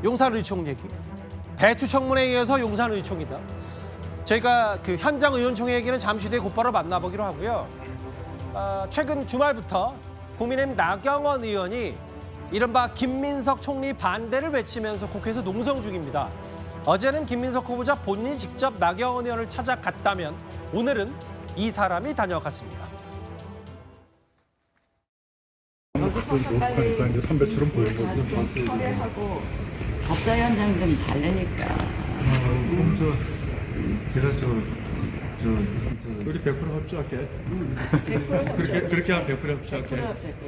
용산의총 얘기. 배추 청문회에 의해서 용산의총이다. 저희가 그 현장 의원총회 얘기는 잠시 뒤에 곧바로 만나보기로 하고요. 최근 주말부터 국민의힘 나경원 의원이 이른바 김민석 총리 반대를 외치면서 국회에서 농성 중입니다. 어제는 김민석 후보자 본인이 직접 나경원 의원을 찾아갔다면 오늘은 이 사람이 다녀갔습니다. 노숙하니까 이제 선배처럼 보이는 거죠. 처리하고 법사 현장 좀 다르니까. 제가 우리 100% 합주할게. 100% 그렇게 하면 100% 합주할게.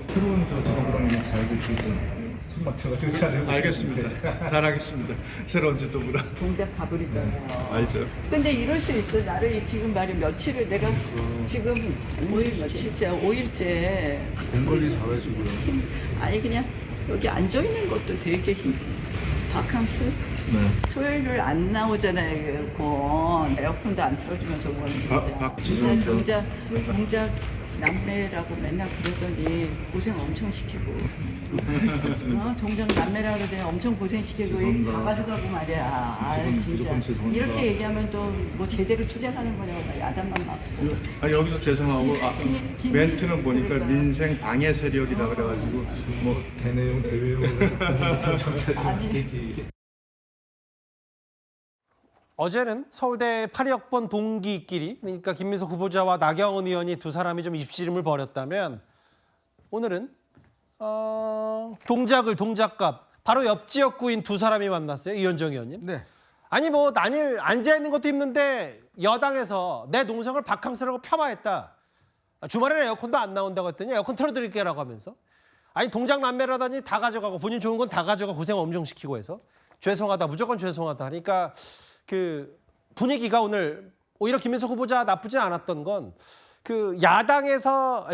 새로운 지도부랑 잘 계시고 손 맞춰가지고 잘해보겠습니다. 알겠습니다. 잘하겠습니다. 새로운 지도부랑. 동작 가버리잖아요. 알죠. 근데 이럴 수 있어. 나를 지금 말이 며칠을 내가 지금 5일 며칠째, 5일째. 공관리 잘하시고요. 아니 그냥 여기 앉아 있는 것도 되게 바캉스. 네. 토요일을 안 나오잖아요. 에어컨. 에어컨도 안 틀어주면서 뭐 진짜 동작 남매라고 맨날 그러더니 고생 엄청 시키고. 동작 남매라고 그러더니 엄청 고생시키고 다 가져가고 말이야. 아 진짜 이렇게 얘기하면 또 뭐 제대로 투쟁하는 거냐고 야단만 맞고. 아니 여기서 죄송하고 멘트는 보니까 민생 방해 세력이다 그래가지고 뭐 대내용 대외용 정체성이지. 어제는 서울대 8학번 동기끼리, 그러니까 김민석 후보자와 나경원 의원이 두 사람이 좀 입씨름을 벌였다면 오늘은 동작갑 바로 옆 지역구인 두 사람이 만났어요. 이현정 의원님. 네. 아니 뭐 난일 앉아 있는 것도 힘든데 여당에서 내 농성을 바캉스라고 폄하했다. 주말에는 에어컨도 안 나온다고 했더니 에어컨 틀어드릴게라고 하면서 아니 동작 남매라더니 다 가져가고 본인 좋은 건 다 가져가 고생 엄청 시키고 해서 죄송하다 무조건 죄송하다 하니까 그 분위기가 오늘 오히려 김민석 후보자 나쁘지 않았던 건 그 여당에서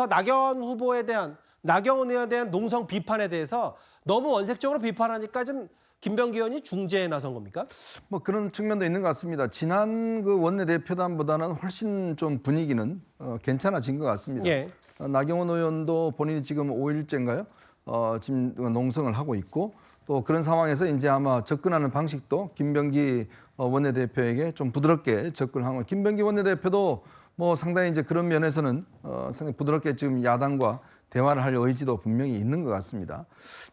나경원 후보에 대한 나경원 의원에 대한 농성 비판에 대해서 너무 원색적으로 비판하니까 좀 김병기 의원이 중재에 나선 겁니까? 뭐 그런 측면도 있는 것 같습니다. 지난 그 원내대표단보다는 훨씬 좀 분위기는 괜찮아진 것 같습니다. 예. 나경원 의원도 본인이 지금 5일째인가요? 지금 농성을 하고 있고 또 그런 상황에서 이제 아마 접근하는 방식도 김병기 원내대표에게 좀 부드럽게 접근하고 김병기 원내대표도 뭐 상당히 이제 그런 면에서는 상당히 부드럽게 지금 야당과 대화를 할 의지도 분명히 있는 것 같습니다.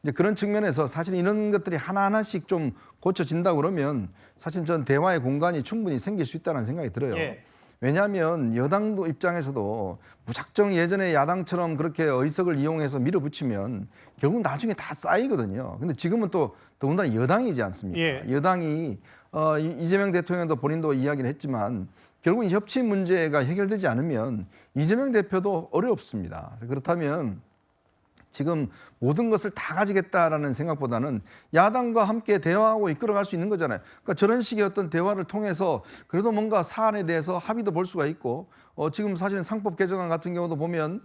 이제 그런 측면에서 사실 이런 것들이 하나하나씩 좀 고쳐진다 그러면 사실 전 대화의 공간이 충분히 생길 수 있다는 생각이 들어요. 예. 왜냐하면 여당도 입장에서도 무작정 예전에 야당처럼 그렇게 의석을 이용해서 밀어붙이면 결국 나중에 다 쌓이거든요. 근데 지금은 또 더군다나 여당이지 않습니까? 예. 여당이 이재명 대통령도 본인도 이야기를 했지만 결국 이 협치 문제가 해결되지 않으면 이재명 대표도 어렵습니다. 그렇다면 지금 모든 것을 다 가지겠다라는 생각보다는 야당과 함께 대화하고 이끌어갈 수 있는 거잖아요. 그러니까 저런 식의 어떤 대화를 통해서 그래도 뭔가 사안에 대해서 합의도 볼 수가 있고 지금 사실은 상법 개정안 같은 경우도 보면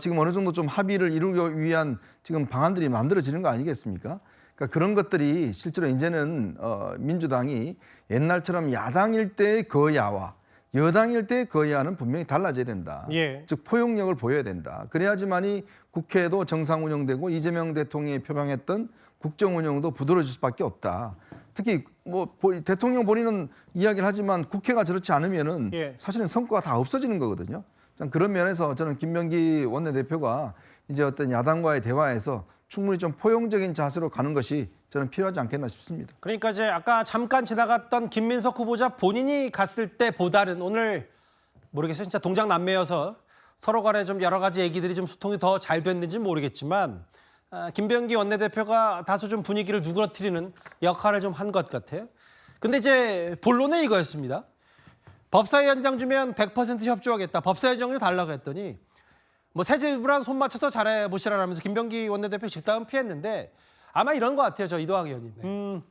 지금 어느 정도 좀 합의를 이루기 위한 지금 방안들이 만들어지는 거 아니겠습니까? 그러니까 그런 것들이 실제로 이제는 민주당이 옛날처럼 야당일 때의 거야와 여당일 때의 거야는 분명히 달라져야 된다. 예. 즉 포용력을 보여야 된다. 그래야지만이 국회도 정상 운영되고 이재명 대통령이 표방했던 국정 운영도 부드러워질 수밖에 없다. 특히 뭐 대통령 본인은 이야기를 하지만 국회가 저렇지 않으면은 예. 사실은 성과가 다 없어지는 거거든요. 그런 면에서 저는 김병기 원내대표가 이제 어떤 야당과의 대화에서 충분히 좀 포용적인 자세로 가는 것이 저는 필요하지 않겠나 싶습니다. 그러니까 이제 아까 잠깐 지나갔던 김민석 후보자 본인이 갔을 때보다는 오늘 모르겠어요. 진짜 동작 남매여서 서로 간에 좀 여러 가지 얘기들이 좀 소통이 더 잘 됐는지 모르겠지만 김병기 원내대표가 다소 좀 분위기를 누그러뜨리는 역할을 좀 한 것 같아요. 근데 이제 본론은 이거였습니다. 법사위원장 주면 100% 협조하겠다. 법사위원장을 달라고 했더니 뭐 새집이랑 손 맞춰서 잘해보시라면서 김병기 원내대표 직당은 피했는데 아마 이런 것 같아요. 저 이도학 의원님.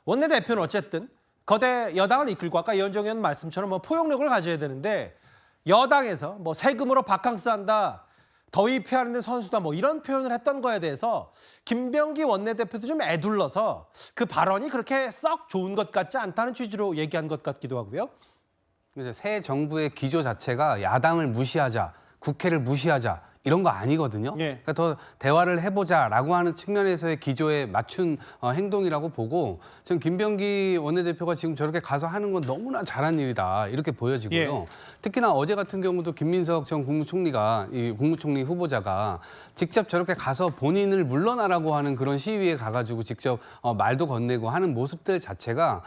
원내대표는 어쨌든 거대 여당을 이끌고 아까 이현정 의원 말씀처럼 뭐 포용력을 가져야 되는데 여당에서 뭐 세금으로 바캉스 한다. 더위 피하는 선수다 뭐 이런 표현을 했던 거에 대해서 김병기 원내대표도 좀 애둘러서 그 발언이 그렇게 썩 좋은 것 같지 않다는 취지로 얘기한 것 같기도 하고요. 그래서 새 정부의 기조 자체가 야당을 무시하자, 국회를 무시하자 이런 거 아니거든요. 예. 그러니까 더 대화를 해보자라고 하는 측면에서의 기조에 맞춘 행동이라고 보고 지금 김병기 원내대표가 지금 저렇게 가서 하는 건 너무나 잘한 일이다 이렇게 보여지고요. 예. 특히나 어제 같은 경우도 김민석 전 국무총리가 이 국무총리 후보자가 직접 저렇게 가서 본인을 물러나라고 하는 그런 시위에 가가지고 직접 말도 건네고 하는 모습들 자체가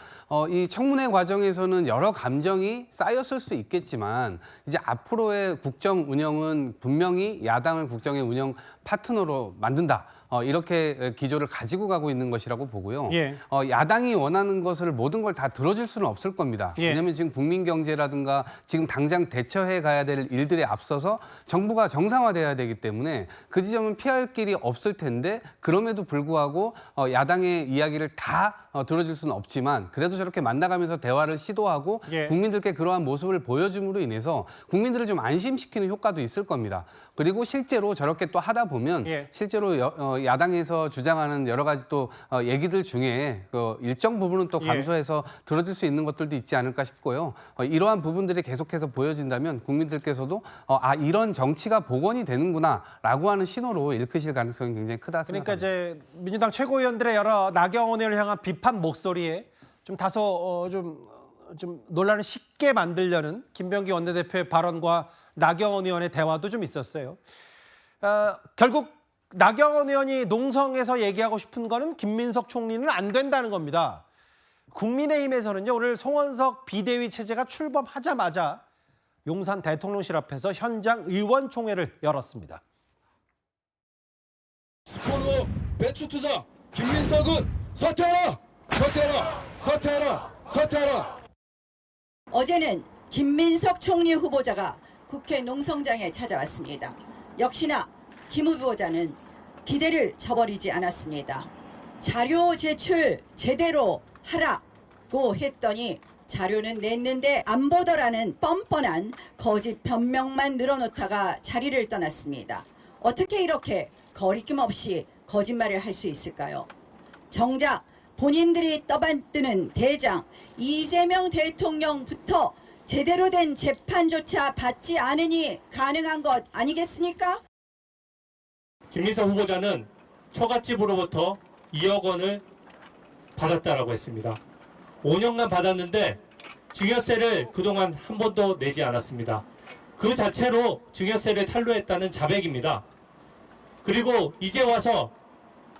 이 청문회 과정에서는 여러 감정이 쌓였을 수 있겠지만 이제 앞으로의 국정 운영은 분명히 야당을 국정의 운영 파트너로 만든다. 이렇게 기조를 가지고 가고 있는 것이라고 보고요. 예. 야당이 원하는 것을 모든 걸 다 들어줄 수는 없을 겁니다. 예. 왜냐하면 지금 국민 경제라든가 지금 당장 대처해 가야 될 일들에 앞서서 정부가 정상화돼야 되기 때문에 그 지점은 피할 길이 없을 텐데 그럼에도 불구하고 야당의 이야기를 다 들어줄 수는 없지만 그래도 저렇게 만나가면서 대화를 시도하고 예. 국민들께 그러한 모습을 보여줌으로 인해서 국민들을 좀 안심시키는 효과도 있을 겁니다. 그리고 실제로 저렇게 또 하다 보면 예. 실제로 야당에서 주장하는 여러 가지 또 얘기들 중에 그 일정 부분은 또 예. 감수해서 들어줄 수 있는 것들도 있지 않을까 싶고요. 이러한 부분들이 계속해서 보여진다면 국민들께서도 이런 정치가 복원이 되는구나라고 하는 신호로 읽으실 가능성이 굉장히 크다 그러니까 생각합니다. 이제 민주당 최고위원들의 여러 나경원 의원을 향한 비판 목소리에 좀 다소 좀 논란을 쉽게 만들려는 김병기 원내대표의 발언과 나경원 의원의 대화도 좀 있었어요. 결국 나경원 의원이 농성에서 얘기하고 싶은 거는 김민석 총리는 안 된다는 겁니다. 국민의힘에서는요, 오늘 송원석 비대위 체제가 출범하자마자 용산 대통령실 앞에서 현장 의원총회를 열었습니다. 스포로 배추 투자 김민석은 사퇴하라! 사퇴하라! 사퇴하라! 사퇴하라! 어제는 김민석 총리 후보자가 국회 농성장에 찾아왔습니다. 역시나 김 후보자는 기대를 저버리지 않았습니다. 자료 제출 제대로 하라고 했더니 자료는 냈는데 안 보더라는 뻔뻔한 거짓 변명만 늘어놓다가 자리를 떠났습니다. 어떻게 이렇게 거리낌 없이 거짓말을 할 수 있을까요? 정작 본인들이 떠받드는 대장 이재명 대통령부터 제대로 된 재판조차 받지 않으니 가능한 것 아니겠습니까? 김민석 후보자는 처갓집으로부터 2억 원을 받았다라고 했습니다. 5년간 받았는데 증여세를 그동안 한 번도 내지 않았습니다. 그 자체로 증여세를 탄로했다는 자백입니다. 그리고 이제 와서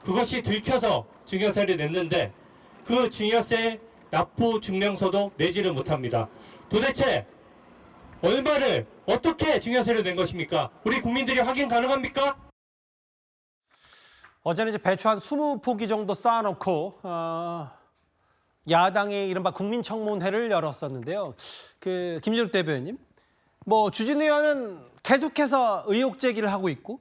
그것이 들켜서 증여세를 냈는데 그 증여세 납부 증명서도 내지를 못합니다. 도대체 얼마를 어떻게 증여세를 낸 것입니까? 우리 국민들이 확인 가능합니까? 어제는 이제 배추 한 20포기 정도 쌓아놓고 야당이 이른바 국민청문회를 열었었는데요. 그 김준욱 대변인, 뭐 주진우 의원은 계속해서 의혹 제기를 하고 있고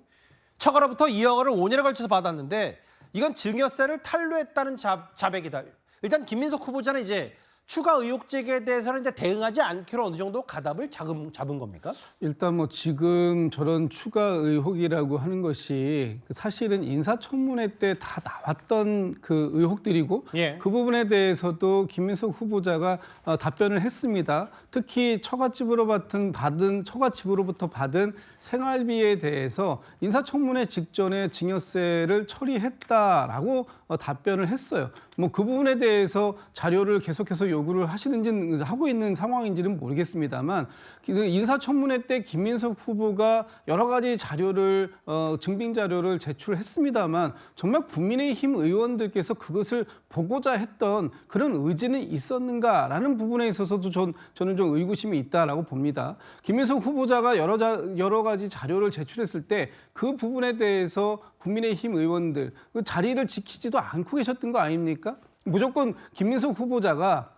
처가로부터 2억 원을 5년에 걸쳐서 받았는데 이건 증여세를 탄로했다는 자백이다. 일단 김민석 후보자는 이제 추가 의혹 제기에 대해서는 이제 대응하지 않기로 어느 정도 가담을 잡은 겁니까? 일단 뭐 지금 저런 추가 의혹이라고 하는 것이 사실은 인사청문회 때 다 나왔던 그 의혹들이고 예. 그 부분에 대해서도 김민석 후보자가 답변을 했습니다. 특히 처갓집으로부터 받은 생활비에 대해서 인사청문회 직전에 증여세를 처리했다라고 답변을 했어요. 뭐 그 부분에 대해서 자료를 계속해서 요구를 하시는지 하고 있는 상황인지는 모르겠습니다만 인사청문회 때 김민석 후보가 여러 가지 자료를 증빙 자료를 제출했습니다만 정말 국민의힘 의원들께서 그것을 보고자 했던 그런 의지는 있었는가라는 부분에 있어서도 저는 좀 의구심이 있다라고 봅니다. 김민석 후보자가 여러 가지 자료를 제출했을 때 그 부분에 대해서 국민의힘 의원들 그 자리를 지키지도 않고 계셨던 거 아닙니까? 무조건 김민석 후보자가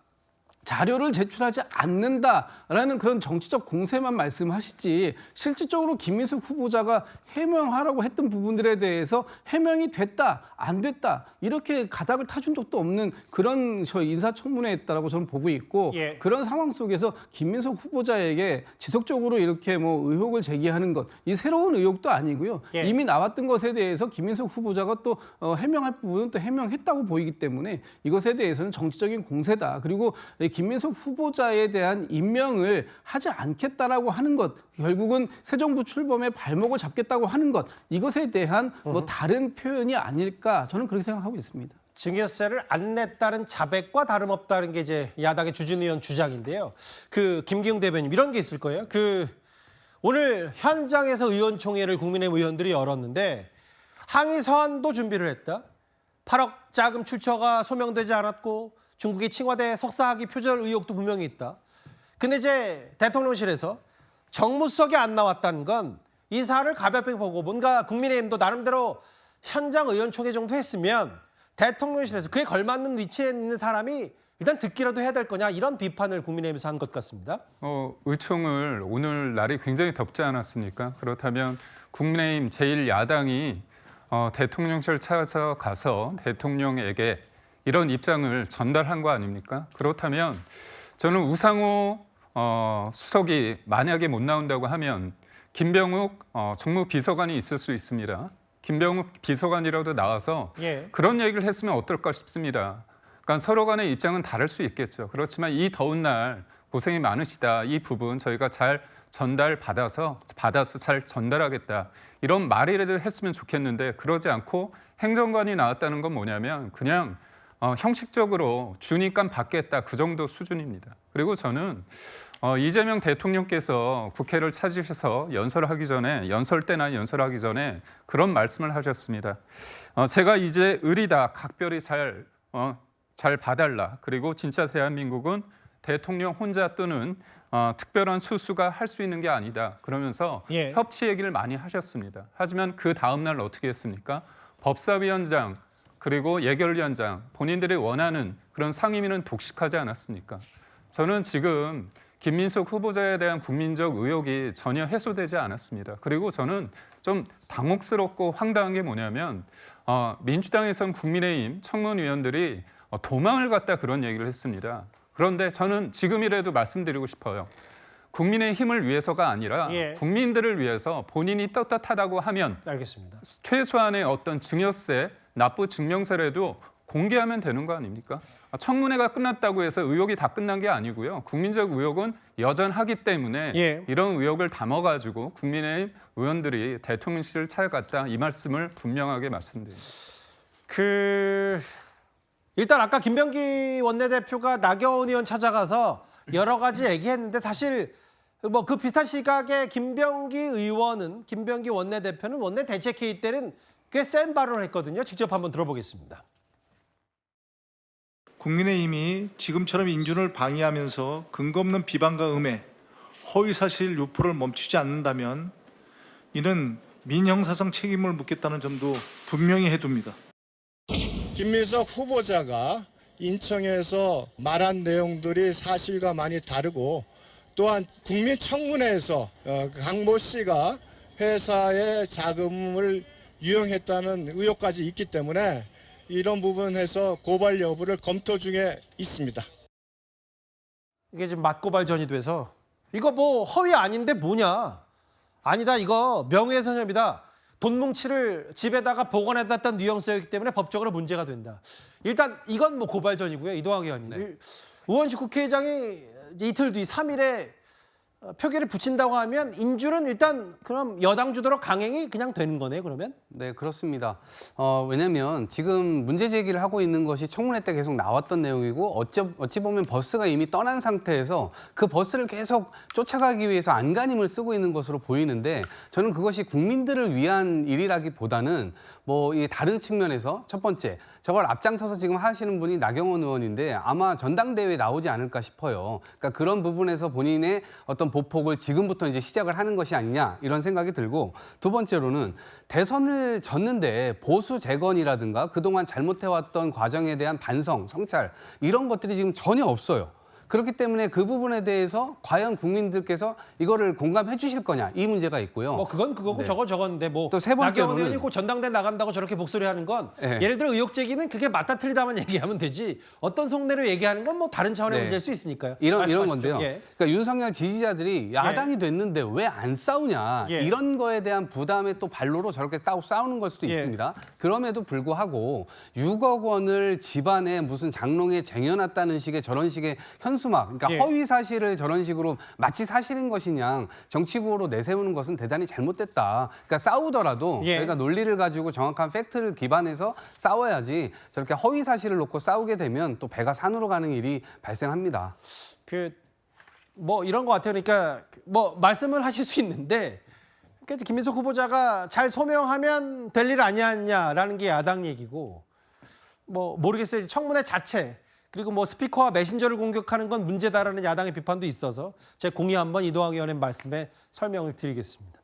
자료를 제출하지 않는다라는 그런 정치적 공세만 말씀하시지 실질적으로 김민석 후보자가 해명하라고 했던 부분들에 대해서 해명이 됐다, 안 됐다 이렇게 가닥을 타준 적도 없는 그런 인사청문회였다라고 저는 보고 있고 예. 그런 상황 속에서 김민석 후보자에게 지속적으로 이렇게 뭐 의혹을 제기하는 것, 이 새로운 의혹도 아니고요. 예. 이미 나왔던 것에 대해서 김민석 후보자가 또 해명할 부분은 또 해명했다고 보이기 때문에 이것에 대해서는 정치적인 공세다. 그리고 김민석 후보자에 대한 임명을 하지 않겠다라고 하는 것, 결국은 새 정부 출범에 발목을 잡겠다고 하는 것, 이것에 대한 뭐 다른 표현이 아닐까 저는 그렇게 생각하고 있습니다. 증여세를 안 냈다는 자백과 다름없다는 게 이제 야당의 주진 의원 주장인데요. 그 김기웅 대변인 이런 게 있을 거예요. 그 오늘 현장에서 의원총회를 국민의힘 의원들이 열었는데 항의 서한도 준비를 했다. 8억 자금 출처가 소명되지 않았고 중국의 칭화대 석사학위 표절 의혹도 분명히 있다. 근데 이제 대통령실에서 정무수석이 안 나왔다는 건 이 사안을 가볍게 보고 뭔가 국민의힘도 나름대로 현장 의원총회 정도 했으면 대통령실에서 그에 걸맞는 위치에 있는 사람이 일단 듣기라도 해야 될 거냐 이런 비판을 국민의힘에서 한 것 같습니다. 의총을 오늘 날이 굉장히 덥지 않았습니까? 그렇다면 국민의힘 제1야당이 대통령실 찾아가서 대통령에게 이런 입장을 전달한 거 아닙니까? 그렇다면 저는 우상호 수석이 만약에 못 나온다고 하면 김병욱 정무비서관이 있을 수 있습니다. 김병욱 비서관이라도 나와서 그런 얘기를 했으면 어떨까 싶습니다. 그러니까 서로 간의 입장은 다를 수 있겠죠. 그렇지만 이 더운 날 고생이 많으시다. 이 부분 저희가 잘 받아서 잘 전달하겠다. 이런 말이라도 했으면 좋겠는데 그러지 않고 행정관이 나왔다는 건 뭐냐면 그냥 형식적으로 주니까 받겠다. 그 정도 수준입니다. 그리고 저는 이재명 대통령께서 국회를 찾으셔서 연설 때나 연설하기 전에 그런 말씀을 하셨습니다. 제가 이제 의리다 각별히 잘 봐달라. 그리고 진짜 대한민국은 대통령 혼자 또는 특별한 소수가 할 수 있는 게 아니다. 그러면서 협치 얘기를 많이 하셨습니다. 하지만 그 다음 날 어떻게 했습니까? 법사위원장 그리고 예결위원장 본인들이 원하는 그런 상임위는 독식하지 않았습니까? 저는 지금 김민석 후보자에 대한 국민적 의혹이 전혀 해소되지 않았습니다. 그리고 저는 좀 당혹스럽고 황당한 게 뭐냐면 민주당에선 국민의힘 청문위원들이 도망을 갔다 그런 얘기를 했습니다. 그런데 저는 지금이라도 말씀드리고 싶어요. 국민의 힘을 위해서가 아니라 국민들을 위해서 본인이 떳떳하다고 하면 알겠습니다. 최소한의 어떤 증여세, 납부 증명서라도 공개하면 되는 거 아닙니까? 청문회가 끝났다고 해서 의혹이 다 끝난 게 아니고요. 국민적 의혹은 여전하기 때문에 이런 의혹을 담아가지고 국민의힘 의원들이 대통령실을 찾아갔다 이 말씀을 분명하게 말씀드립니다. 일단 아까 김병기 원내대표가 나경원 의원 찾아가서 여러 가지 얘기했는데 사실 뭐 그 비슷한 시각에 김병기 원내대표는 원내 대책회의 때는 꽤 센 발언을 했거든요. 직접 한번 들어보겠습니다. 국민의힘이 지금처럼 인준을 방해하면서 근거 없는 비방과 음해, 허위사실 유포를 멈추지 않는다면 이는 민형사상 책임을 묻겠다는 점도 분명히 해둡니다. 김민석 후보자가 인천에서 말한 내용들이 사실과 많이 다르고 또한 국민청문회에서 강모 씨가 회사의 자금을 유용했다는 의혹까지 있기 때문에 이런 부분에서 고발 여부를 검토 중에 있습니다. 이게 지금 맞고발전이 돼서 이거 뭐 허위 아닌데 뭐냐? 아니다 이거 명예훼손입니다. 돈 뭉치를 집에다가 보관해뒀던 뉘앙스였기 때문에 법적으로 문제가 된다. 일단 이건 뭐 고발전이고요. 이동학 의원님. 우원식 국회의장이 이틀 뒤 3일에 표결을 붙인다고 하면 인준은 일단 그럼 여당 주도로 강행이 그냥 되는 거네요, 그러면? 네, 그렇습니다. 왜냐하면 지금 문제 제기를 하고 있는 것이 청문회 때 계속 나왔던 내용이고 어찌 보면 버스가 이미 떠난 상태에서 그 버스를 계속 쫓아가기 위해서 안간힘을 쓰고 있는 것으로 보이는데 저는 그것이 국민들을 위한 일이라기보다는 뭐 이 다른 측면에서 첫 번째 저걸 앞장서서 지금 하시는 분이 나경원 의원인데 아마 전당대회에 나오지 않을까 싶어요. 그러니까 그런 부분에서 본인의 어떤 보폭을 지금부터 이제 시작을 하는 것이 아니냐 이런 생각이 들고 두 번째로는 대선을 졌는데 보수 재건이라든가 그동안 잘못해왔던 과정에 대한 반성, 성찰 이런 것들이 지금 전혀 없어요. 그렇기 때문에 그 부분에 대해서 과연 국민들께서 이거를 공감해 주실 거냐 이 문제가 있고요. 뭐 그건 그거고 네. 저건데 뭐 또 세 번째로는 나경원 의원이 꼭 전당대 나간다고 저렇게 목소리하는 건 예를 들어 의혹 제기는 그게 맞다 틀리다만 얘기하면 되지 어떤 속내로 얘기하는 건 뭐 다른 차원의 문제일 수 있으니까요. 이런 건데요. 그러니까 윤석열 지지자들이 야당이 됐는데 왜 안 싸우냐 이런 거에 대한 부담의 또 발로로 저렇게 싸우는 걸 수도 있습니다. 그럼에도 불구하고 6억 원을 집안에 무슨 장롱에 쟁여놨다는 식의 저런 식의 현수 현수막, 그러니까 예. 허위 사실을 저런 식으로 마치 사실인 것이냐 정치구호로 내세우는 것은 대단히 잘못됐다. 그러니까 싸우더라도 예. 저희가 논리를 가지고 정확한 팩트를 기반해서 싸워야지 저렇게 허위 사실을 놓고 싸우게 되면 또 배가 산으로 가는 일이 발생합니다. 뭐 이런 것 같아요. 그러니까 뭐 말씀을 하실 수 있는데 그러니까 김민석 후보자가 잘 소명하면 될 일 아니었냐라는 게 야당 얘기고 뭐 모르겠어요. 청문회 자체 그리고 뭐 스피커와 메신저를 공격하는 건 문제다라는 야당의 비판도 있어서 제가 공의 한번 이동학 의원의 말씀에 설명을 드리겠습니다.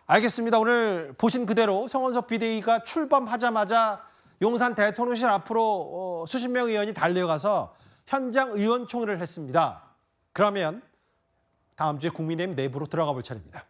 알겠습니다. 오늘 보신 그대로 성원석 비대위가 출범하자마자 용산 대통령실 앞으로 수십 명 의원이 달려가서 현장 의원총회를 했습니다. 그러면 다음 주에 국민의힘 내부로 들어가 볼 차례입니다.